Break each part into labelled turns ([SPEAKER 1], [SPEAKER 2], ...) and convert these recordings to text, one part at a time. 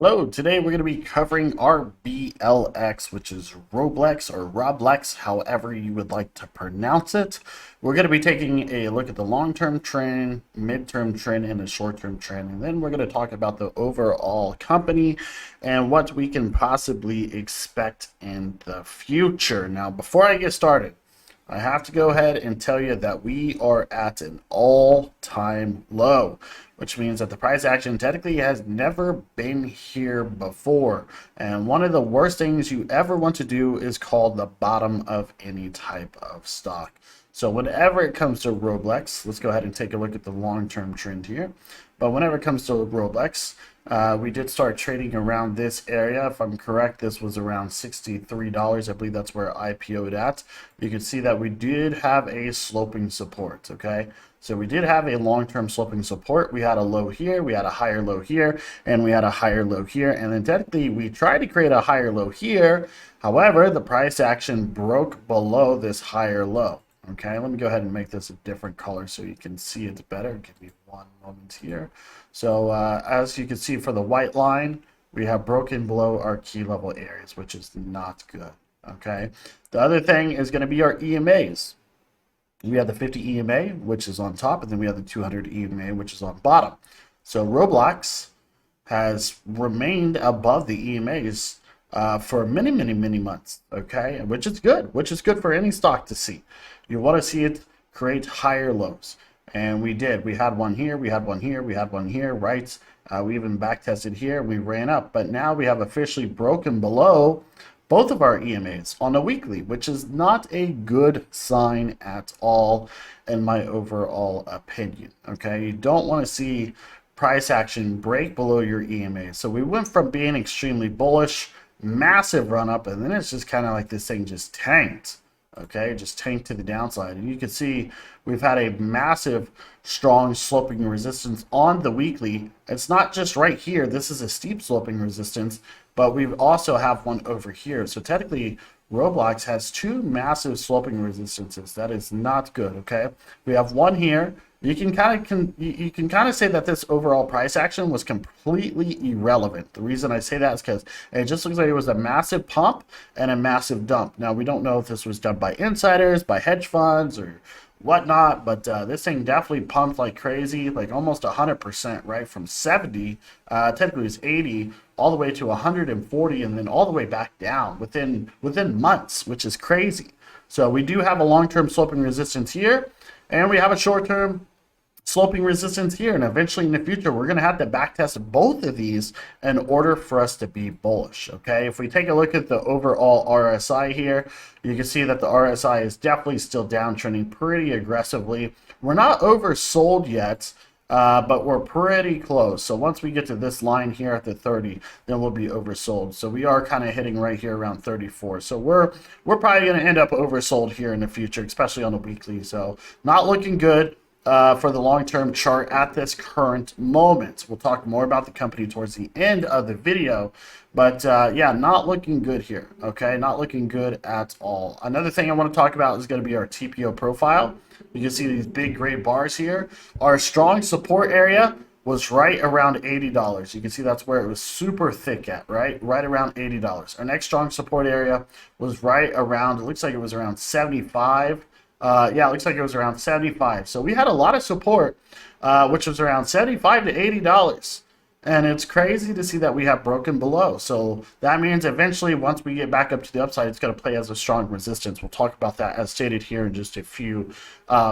[SPEAKER 1] Hello, today we're going to be covering RBLX, which is Roblox, however you would like to pronounce it. We're going to be taking a look at the long-term trend, mid-term trend, and the short-term trend. And then we're going to talk about the overall company and what we can possibly expect in the future. Now, before I get started, I have to go ahead and tell you that we are at an all-time low, which means that the price action technically has never been here before. And one of the worst things you ever want to do is call the bottom of any type of stock. So whenever it comes to Roblox, let's go ahead and take a look at the long-term trend here. But whenever it comes to Roblox, we did start trading around this area. If I'm correct, this was around $63. I believe that's where I IPO'd at. You can see that we did have a sloping support, okay? So we did have a long-term sloping support. We had a low here, we had a higher low here, and we had a higher low here. And then technically we tried to create a higher low here. However, the price action broke below this higher low. Okay, let me go ahead and make this a different color so you can see it better. Give me one moment here. So as you can see for the white line, we have broken below our key level areas, which is not good. Okay, the other thing is going to be our EMAs. We have the 50 EMA, which is on top, and then we have the 200 EMA, which is on bottom. So Roblox has remained above the EMAs for many months, okay, which is good for any stock to see. You want to see it create higher lows, and we did. We had one here, we had one here, we had one here, right? We even back tested here, we ran up, but now we have officially broken below both of our EMAs on a weekly, which is not a good sign at all in my overall opinion. Okay, you don't want to see price action break below your EMA. So we went from being extremely bullish, massive run up, and then it's just kind of like this thing just tanked. Okay, just tanked to the downside, and you can see we've had a massive strong sloping resistance on the weekly. It's not just right here, this is a steep sloping resistance, but we also have one over here. So technically Roblox has two massive sloping resistances. That is not good. Okay, we have one here. You can kind of say that this overall price action was completely irrelevant. The reason I say that is because it just looks like it was a massive pump and a massive dump. Now, we don't know if this was done by insiders, by hedge funds, or whatnot, but this thing definitely pumped like crazy, like almost 100%, right? From 70, technically it's 80, all the way to 140, and then all the way back down within months, which is crazy. So we do have a long-term sloping resistance here, and we have a short-term sloping resistance here, and eventually in the future we're going to have to backtest both of these in order for us to be bullish. Okay, if we take a look at the overall RSI here, you can see that the RSI is definitely still downtrending pretty aggressively. We're not oversold yet, but we're pretty close. So once we get to this line here at the 30, then we'll be oversold. So we are kind of hitting right here around 34. So we're probably going to end up oversold here in the future, especially on the weekly. So not looking good for the long-term chart at this current moment. We'll talk more about the company towards the end of the video, but yeah, not looking good here. Okay, not looking good at all. Another thing I want to talk about is going to be our TPO profile. You can see these big gray bars here. Our strong support area was right around $80. You can see that's where it was super thick at, right around $80. Our next strong support area was right around, it looks like it was around 75. Yeah, it looks like it was around 75. So we had a lot of support, which was around $75 to $80. And it's crazy to see that we have broken below. So that means eventually, once we get back up to the upside, it's going to play as a strong resistance. We'll talk about that as stated here in just a few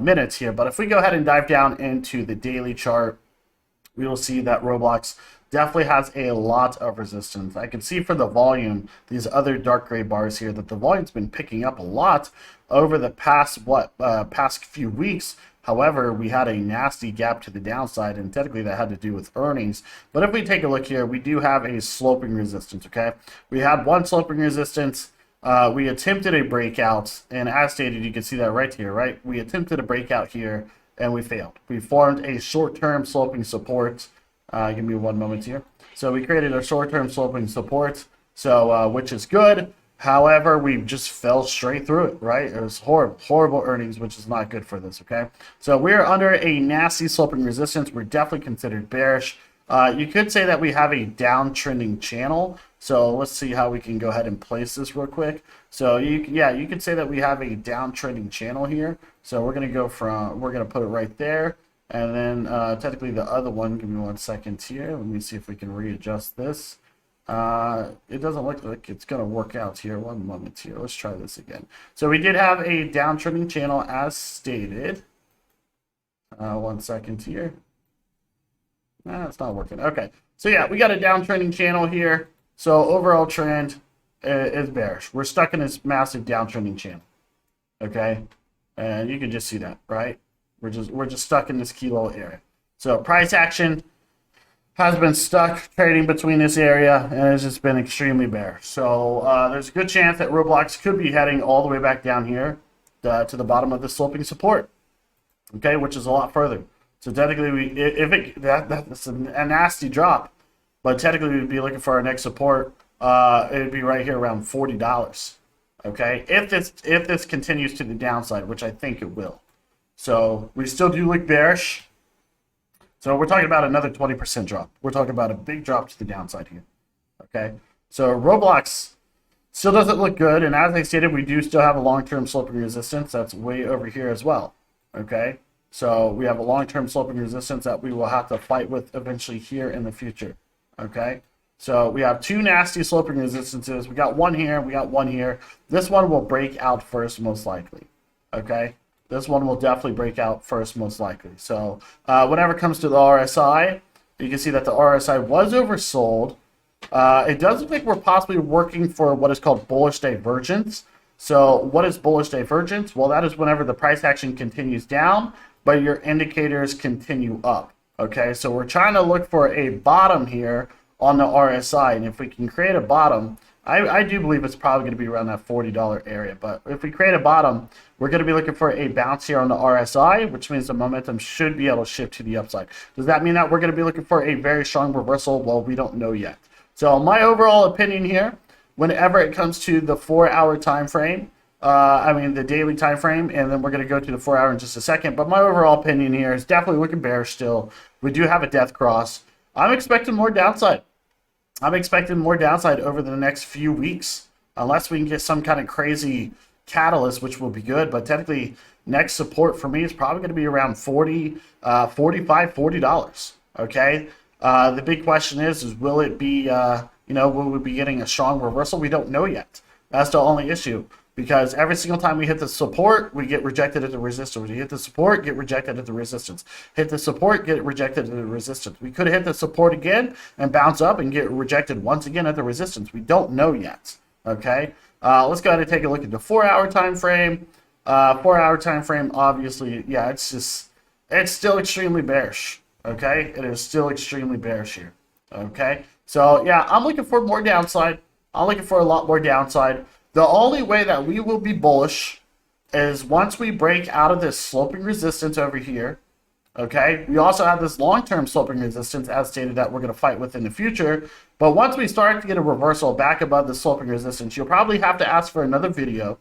[SPEAKER 1] minutes here. But if we go ahead and dive down into the daily chart, we will see that Roblox definitely has a lot of resistance. I can see for the volume, these other dark gray bars here, that the volume's been picking up a lot over the past few weeks. However, we had a nasty gap to the downside, and technically that had to do with earnings. But if we take a look here, we do have a sloping resistance, okay? We had one sloping resistance. We attempted a breakout, and as stated, you can see that right here, right? We attempted a breakout here, and we failed. We formed a short-term sloping support. Give me one moment here. So we created a short-term sloping support, so which is good. However, we just fell straight through it, right? It was horrible earnings, which is not good for this, okay? So we're under a nasty sloping resistance. We're definitely considered bearish. You could say that we have a downtrending channel. So let's see how we can go ahead and place this real quick. So you could say that we have a downtrending channel here. So we're going to we're going to put it right there. And then technically the other one, give me 1 second here. Let me see if we can readjust this. It doesn't look like it's going to work out here. 1 moment here. Let's try this again. So we did have a downtrending channel as stated. 1 second here. Nah, it's not working. Okay. So yeah, we got a downtrending channel here. So overall trend is bearish. We're stuck in this massive downtrending channel. Okay. And you can just see that, right? We're just stuck in this key low area. So price action has been stuck trading between this area and has just been extremely bearish. So there's a good chance that Roblox could be heading all the way back down here to the bottom of the sloping support. Okay, which is a lot further. So technically, that's a nasty drop, but technically we'd be looking for our next support. It would be right here around $40. Okay, if this continues to the downside, which I think it will. So we still do look bearish. So we're talking about another 20% drop. We're talking about a big drop to the downside here. Okay, so Roblox still doesn't look good, and as I stated, we do still have a long-term sloping resistance that's way over here as well. Okay, so we have a long-term sloping resistance that we will have to fight with eventually here in the future. Okay, so we have two nasty sloping resistances. We got one here, we got one here. This one will break out first, most likely. Okay, this one will definitely break out first, most likely. So whenever it comes to the RSI, you can see that the RSI was oversold. It does look like we're possibly working for what is called bullish divergence. So what is bullish divergence? Well, that is whenever the price action continues down, but your indicators continue up. Okay, so we're trying to look for a bottom here on the RSI, and if we can create a bottom, I do believe it's probably going to be around that $40 area, but if we create a bottom, we're going to be looking for a bounce here on the RSI, which means the momentum should be able to shift to the upside. Does that mean that we're going to be looking for a very strong reversal? Well, we don't know yet. So my overall opinion here, whenever it comes to the 4-hour time frame, the daily time frame, and then we're going to go to the 4-hour in just a second, but my overall opinion here is definitely looking bearish still. We do have a death cross. I'm expecting more downside. I'm expecting more downside over the next few weeks, unless we can get some kind of crazy catalyst, which will be good. But technically, next support for me is probably going to be around $40, $40. Okay. The big question is will it be, will we be getting a strong reversal? We don't know yet. That's the only issue. Because every single time we hit the support, we get rejected at the resistance. We hit the support, get rejected at the resistance. Hit the support, get rejected at the resistance. We could hit the support again and bounce up and get rejected once again at the resistance. We don't know yet. Okay, let's go ahead and take a look at the 4-hour time frame. 4-hour time frame, obviously, yeah, it's still extremely bearish. Okay, it is still extremely bearish here. Okay, so yeah, I'm looking for more downside. I'm looking for a lot more downside. The only way that we will be bullish is once we break out of this sloping resistance over here. Okay, we also have this long-term sloping resistance as stated that we're going to fight with in the future. But once we start to get a reversal back above the sloping resistance, you'll probably have to ask for another video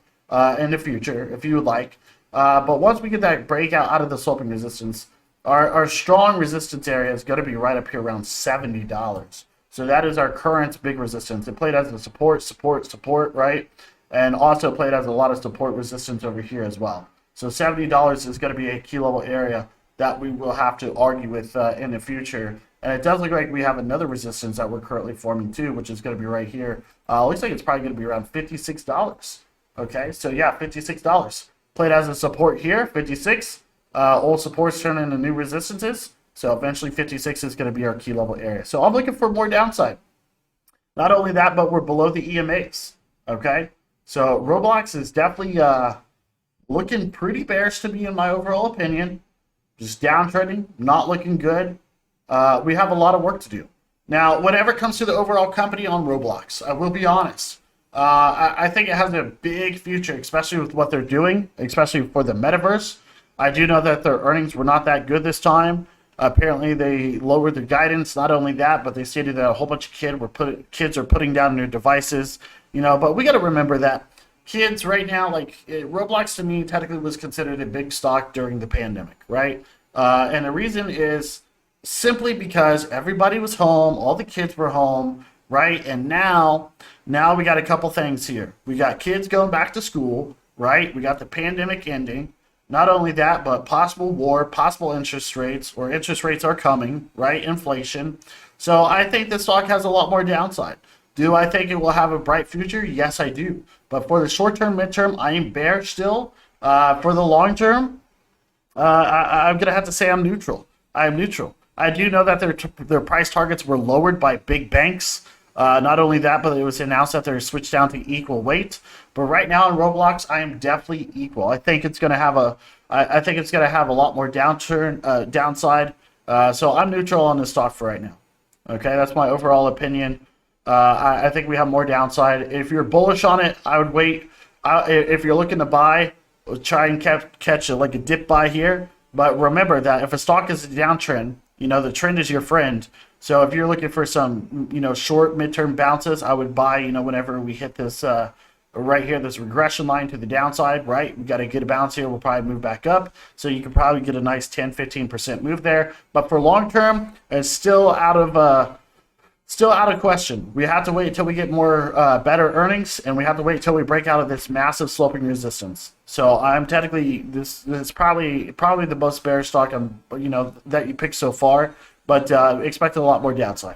[SPEAKER 1] in the future if you would like. But once we get that breakout out of the sloping resistance, our strong resistance area is going to be right up here around $70. So that is our current big resistance. It played as a support, right? And also played as a lot of support resistance over here as well. So $70 is going to be a key level area that we will have to argue with in the future. And it does look like we have another resistance that we're currently forming too, which is going to be right here. Looks like it's probably going to be around $56. Okay, so yeah, $56. Played as a support here, 56. Old supports turn into new resistances. So eventually 56 is going to be our key level area. So I'm looking for more downside. Not only that, but we're below the EMAs. Okay. So Roblox is definitely looking pretty bearish to me in my overall opinion. Just downtrending, not looking good. We have a lot of work to do. Now, whenever it comes to the overall company on Roblox, I will be honest. I think it has a big future, especially with what they're doing, especially for the metaverse. I do know that their earnings were not that good this time. Apparently, they lowered their guidance. Not only that, but they stated that a whole bunch of kids are putting down their devices. But we got to remember that kids right now, Roblox to me technically was considered a big stock during the pandemic, right? And the reason is simply because everybody was home, all the kids were home, right? And now we got a couple things here. We got kids going back to school, right? We got the pandemic ending. Not only that, but possible war, possible interest rates, or interest rates are coming, right? Inflation. So I think the stock has a lot more downside. Do I think it will have a bright future? Yes, I do. But for the short term, midterm, I am bearish still. For the long term, I'm gonna have to say I'm neutral. I am neutral. I do know that their price targets were lowered by big banks. Not only that, but it was announced that they're switched down to equal weight. But right now in Roblox, I am definitely equal. I think it's gonna have I think it's gonna have a lot more downside. So I'm neutral on this stock for right now. Okay, that's my overall opinion. I think we have more downside. If you're bullish on it, I would wait. If you're looking to buy, try and catch like a dip buy here. But remember that if a stock is a downtrend, the trend is your friend. So if you're looking for some, short midterm bounces, I would buy, whenever we hit this right here, this regression line to the downside, right? We got to get a bounce here. We'll probably move back up. So you can probably get a nice 10-15% move there. But for long term, it's still out of question. We have to wait until we get more better earnings, and we have to wait until we break out of this massive sloping resistance. So I'm technically this is probably the most bearish stock that you picked so far, but expect a lot more downside.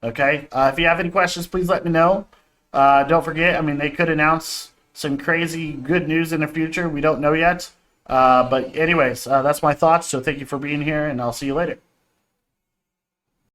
[SPEAKER 1] Okay. If you have any questions, please let me know. Don't forget. I mean, they could announce some crazy good news in the future. We don't know yet. But anyways, that's my thoughts. So thank you for being here, and I'll see you later.